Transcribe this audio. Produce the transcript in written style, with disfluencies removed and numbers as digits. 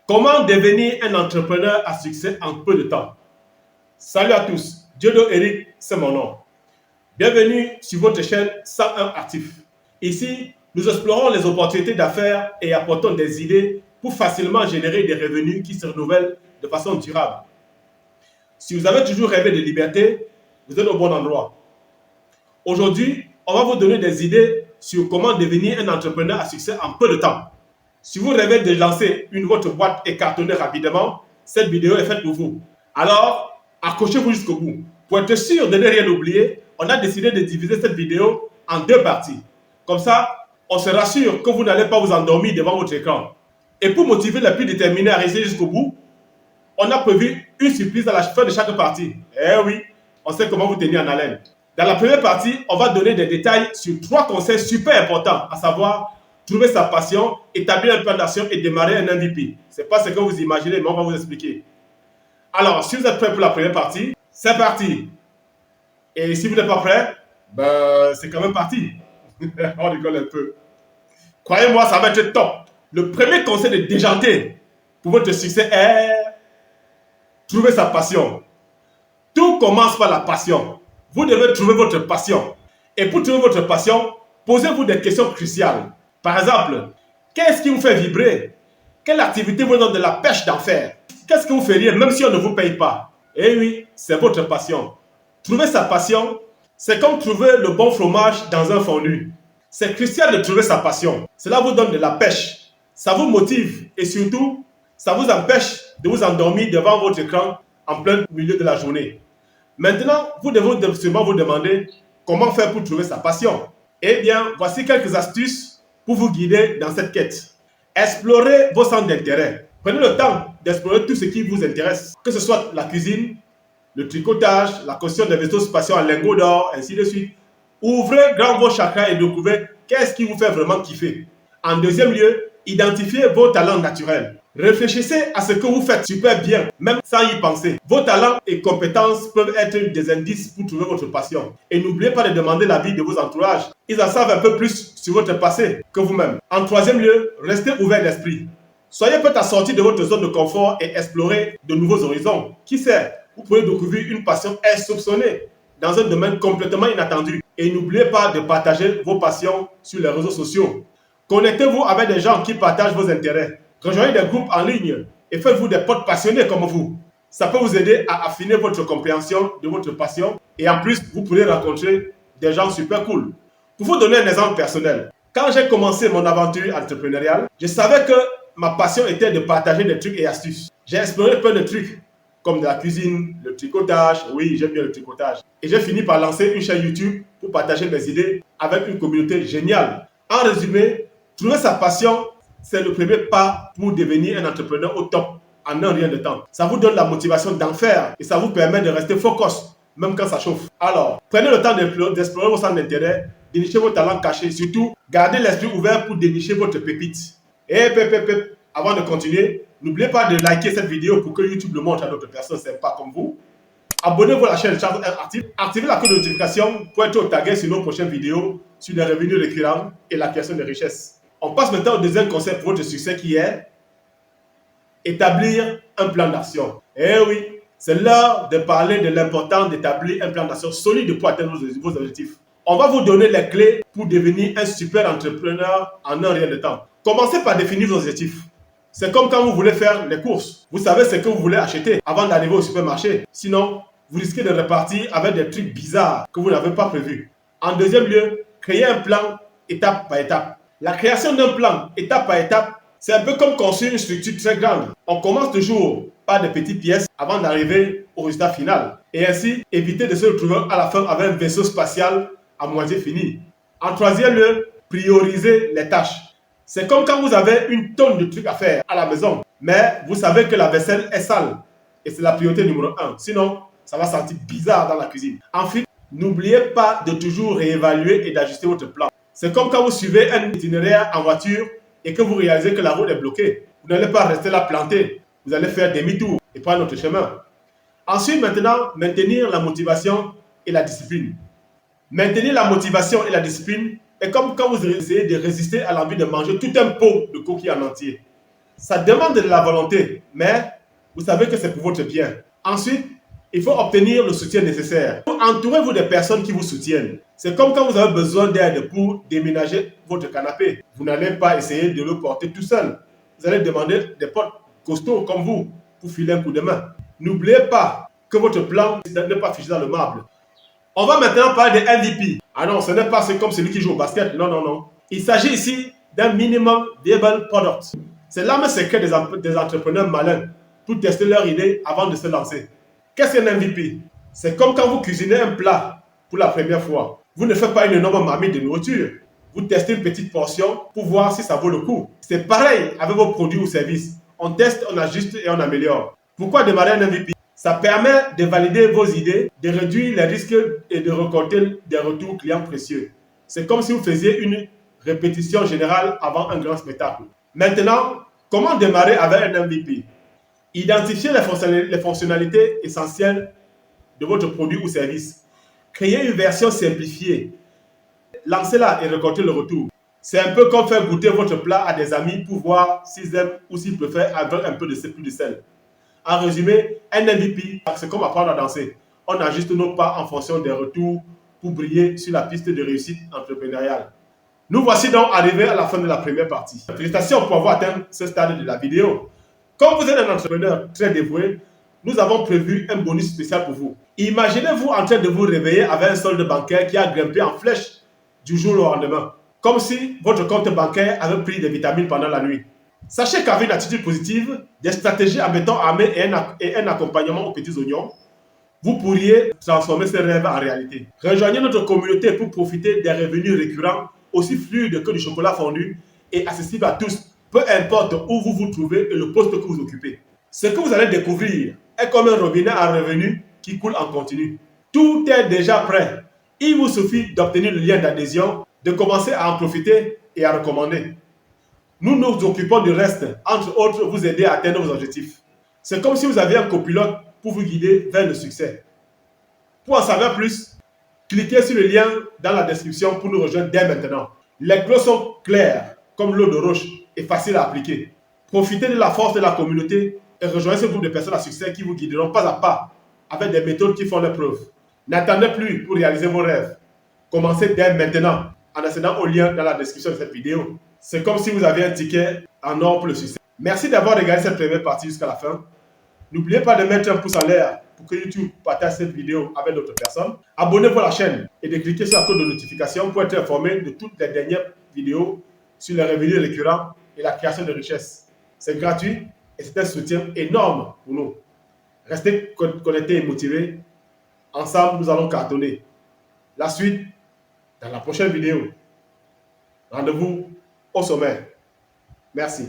Comment devenir un entrepreneur à succès en peu de temps? Salut à tous, Diodo Eric, c'est mon nom. Bienvenue sur votre chaîne 101 Actifs. Ici, nous explorons les opportunités d'affaires et apportons des idées pour facilement générer des revenus qui se renouvellent de façon durable. Si vous avez toujours rêvé de liberté, vous êtes au bon endroit. Aujourd'hui, on va vous donner des idées sur comment devenir un entrepreneur à succès en peu de temps. Si vous rêvez de lancer votre boîte et cartonner rapidement, cette vidéo est faite pour vous. Alors, accrochez-vous jusqu'au bout. Pour être sûr de ne rien oublier, on a décidé de diviser cette vidéo en deux parties. Comme ça, on se rassure que vous n'allez pas vous endormir devant votre écran. Et pour motiver les plus déterminés à rester jusqu'au bout, on a prévu une surprise à la fin de chaque partie. Eh oui, on sait comment vous tenir en haleine. Dans la première partie, on va donner des détails sur 3 conseils super importants, à savoir trouver sa passion, établir un plan d'action et démarrer un MVP. Ce n'est pas ce que vous imaginez, mais on va vous expliquer. Alors, si vous êtes prêts pour la première partie, c'est parti. Et si vous n'êtes pas prêts, ben, c'est quand même parti. On rigole un peu. Croyez-moi, ça va être top. Le premier conseil de déjanté pour votre succès est trouver sa passion. Tout commence par la passion. Vous devez trouver votre passion. Et pour trouver votre passion, posez-vous des questions cruciales. Par exemple, qu'est-ce qui vous fait vibrer? Quelle activité vous donne de la pêche d'en faire? Qu'est-ce que vous feriez même si on ne vous paye pas? Eh oui, c'est votre passion. Trouver sa passion, c'est comme trouver le bon fromage dans un fondu. C'est crucial de trouver sa passion. Cela vous donne de la pêche. Ça vous motive et surtout, ça vous empêche de vous endormir devant votre écran en plein milieu de la journée. Maintenant, vous devez sûrement vous demander comment faire pour trouver sa passion. Eh bien, voici quelques astuces pour vous guider dans cette quête. Explorez vos centres d'intérêt. Prenez le temps d'explorer tout ce qui vous intéresse, que ce soit la cuisine, le tricotage, la construction des vaisseaux spatiaux en lingots d'or, ainsi de suite. Ouvrez grand vos chakras et découvrez qu'est-ce qui vous fait vraiment kiffer. En deuxième lieu, identifiez vos talents naturels. Réfléchissez à ce que vous faites super bien, même sans y penser. Vos talents et compétences peuvent être des indices pour trouver votre passion. Et n'oubliez pas de demander l'avis de vos entourages. Ils en savent un peu plus sur votre passé que vous-même. En troisième lieu, restez ouvert d'esprit. Soyez prêt à sortir de votre zone de confort et explorer de nouveaux horizons. Qui sait, vous pouvez découvrir une passion insoupçonnée dans un domaine complètement inattendu. Et n'oubliez pas de partager vos passions sur les réseaux sociaux. Connectez-vous avec des gens qui partagent vos intérêts. Rejoignez des groupes en ligne et faites-vous des potes passionnés comme vous. Ça peut vous aider à affiner votre compréhension de votre passion et en plus, vous pourrez rencontrer des gens super cool. Pour vous donner un exemple personnel, quand j'ai commencé mon aventure entrepreneuriale, je savais que ma passion était de partager des trucs et astuces. J'ai exploré plein de trucs comme de la cuisine, le tricotage, oui, j'aime bien le tricotage. Et j'ai fini par lancer une chaîne YouTube pour partager mes idées avec une communauté géniale. En résumé, trouver sa passion, c'est le premier pas pour devenir un entrepreneur au top en un rien de temps. Ça vous donne la motivation d'en faire et ça vous permet de rester focus, même quand ça chauffe. Alors, prenez le temps d'explorer vos centres d'intérêt, dénicher vos talents cachés, surtout, gardez l'esprit ouvert pour dénicher votre pépite. Et avant de continuer, n'oubliez pas de liker cette vidéo pour que YouTube le montre à d'autres personnes sympas comme vous. Abonnez-vous à la chaîne Charles Actif, activez la cloche de notification pour être au tagué sur nos prochaines vidéos sur les revenus récurrents et la création de richesses. On passe maintenant au deuxième conseil pour votre succès qui est établir un plan d'action. Eh oui, c'est l'heure de parler de l'importance d'établir un plan d'action solide pour atteindre vos objectifs. On va vous donner les clés pour devenir un super entrepreneur en un rien de temps. Commencez par définir vos objectifs. C'est comme quand vous voulez faire les courses. Vous savez ce que vous voulez acheter avant d'arriver au supermarché. Sinon, vous risquez de repartir avec des trucs bizarres que vous n'avez pas prévus. En deuxième lieu, créez un plan étape par étape. La création d'un plan étape par étape, c'est un peu comme construire une structure très grande. On commence toujours par des petites pièces avant d'arriver au résultat final. Et ainsi, éviter de se retrouver à la fin avec un vaisseau spatial à moitié fini. En troisième lieu, prioriser les tâches. C'est comme quand vous avez une tonne de trucs à faire à la maison, mais vous savez que la vaisselle est sale et c'est la priorité numéro 1. Sinon, ça va sentir bizarre dans la cuisine. Ensuite, n'oubliez pas de toujours réévaluer et d'ajuster votre plan. C'est comme quand vous suivez un itinéraire en voiture et que vous réalisez que la route est bloquée. Vous n'allez pas rester là planté. Vous allez faire demi-tour et prendre notre chemin. Ensuite, maintenant, maintenir la motivation et la discipline. Maintenir la motivation et la discipline est comme quand vous essayez de résister à l'envie de manger tout un pot de coquilles en entier. Ça demande de la volonté, mais vous savez que c'est pour votre bien. Ensuite, il faut obtenir le soutien nécessaire. Entourez-vous de personnes qui vous soutiennent. C'est comme quand vous avez besoin d'aide pour déménager votre canapé. Vous n'allez pas essayer de le porter tout seul. Vous allez demander des potes costauds comme vous pour filer un coup de main. N'oubliez pas que votre plan n'est pas figé dans le marbre. On va maintenant parler des MVP. Ah non, ce n'est pas comme celui qui joue au basket. Non, non, non. Il s'agit ici d'un minimum viable product. C'est l'arme secrète des entrepreneurs malins pour tester leur idée avant de se lancer. Qu'est-ce qu'un MVP? C'est comme quand vous cuisinez un plat pour la première fois. Vous ne faites pas une énorme marmite de nourriture. Vous testez une petite portion pour voir si ça vaut le coup. C'est pareil avec vos produits ou services. On teste, on ajuste et on améliore. Pourquoi démarrer un MVP? Ça permet de valider vos idées, de réduire les risques et de récolter des retours clients précieux. C'est comme si vous faisiez une répétition générale avant un grand spectacle. Maintenant, comment démarrer avec un MVP? Identifiez les fonctionnalités essentielles de votre produit ou service. Créez une version simplifiée. Lancez-la et récoltez le retour. C'est un peu comme faire goûter votre plat à des amis pour voir s'ils aiment ou s'ils préfèrent avec un peu de plus de sel. En résumé, un MVP, c'est comme apprendre à danser. On ajuste nos pas en fonction des retours pour briller sur la piste de réussite entrepreneuriale. Nous voici donc arrivés à la fin de la première partie. Félicitations pour avoir atteint ce stade de la vidéo. Comme vous êtes un entrepreneur très dévoué, nous avons prévu un bonus spécial pour vous. Imaginez-vous en train de vous réveiller avec un solde bancaire qui a grimpé en flèche du jour au lendemain. Comme si votre compte bancaire avait pris des vitamines pendant la nuit. Sachez qu'avec une attitude positive, des stratégies en béton armé et un accompagnement aux petits oignons, vous pourriez transformer ces rêves en réalité. Rejoignez notre communauté pour profiter des revenus récurrents aussi fluides que du chocolat fondu et accessible à tous, peu importe où vous vous trouvez et le poste que vous occupez. Ce que vous allez découvrir est comme un robinet à revenus qui coule en continu. Tout est déjà prêt. Il vous suffit d'obtenir le lien d'adhésion, de commencer à en profiter et à recommander. Nous nous occupons du reste, entre autres vous aider à atteindre vos objectifs. C'est comme si vous aviez un copilote pour vous guider vers le succès. Pour en savoir plus, cliquez sur le lien dans la description pour nous rejoindre dès maintenant. Les clauses sont claires, comme l'eau de roche, et faciles à appliquer. Profitez de la force de la communauté et rejoignez ce groupe de personnes à succès qui vous guideront pas à pas avec des méthodes qui font leurs preuves. N'attendez plus pour réaliser vos rêves. Commencez dès maintenant en accédant au lien dans la description de cette vidéo. C'est comme si vous aviez un ticket en or pour le succès. Merci d'avoir regardé cette première partie jusqu'à la fin. N'oubliez pas de mettre un pouce en l'air pour que YouTube partage cette vidéo avec d'autres personnes. Abonnez-vous à la chaîne et de cliquer sur la cloche de notification pour être informé de toutes les dernières vidéos sur les revenus récurrents et la création de richesses. C'est gratuit et c'est un soutien énorme pour nous. Restez connectés et motivés. Ensemble, nous allons cartonner. La suite dans la prochaine vidéo. Rendez-vous au sommet. Merci.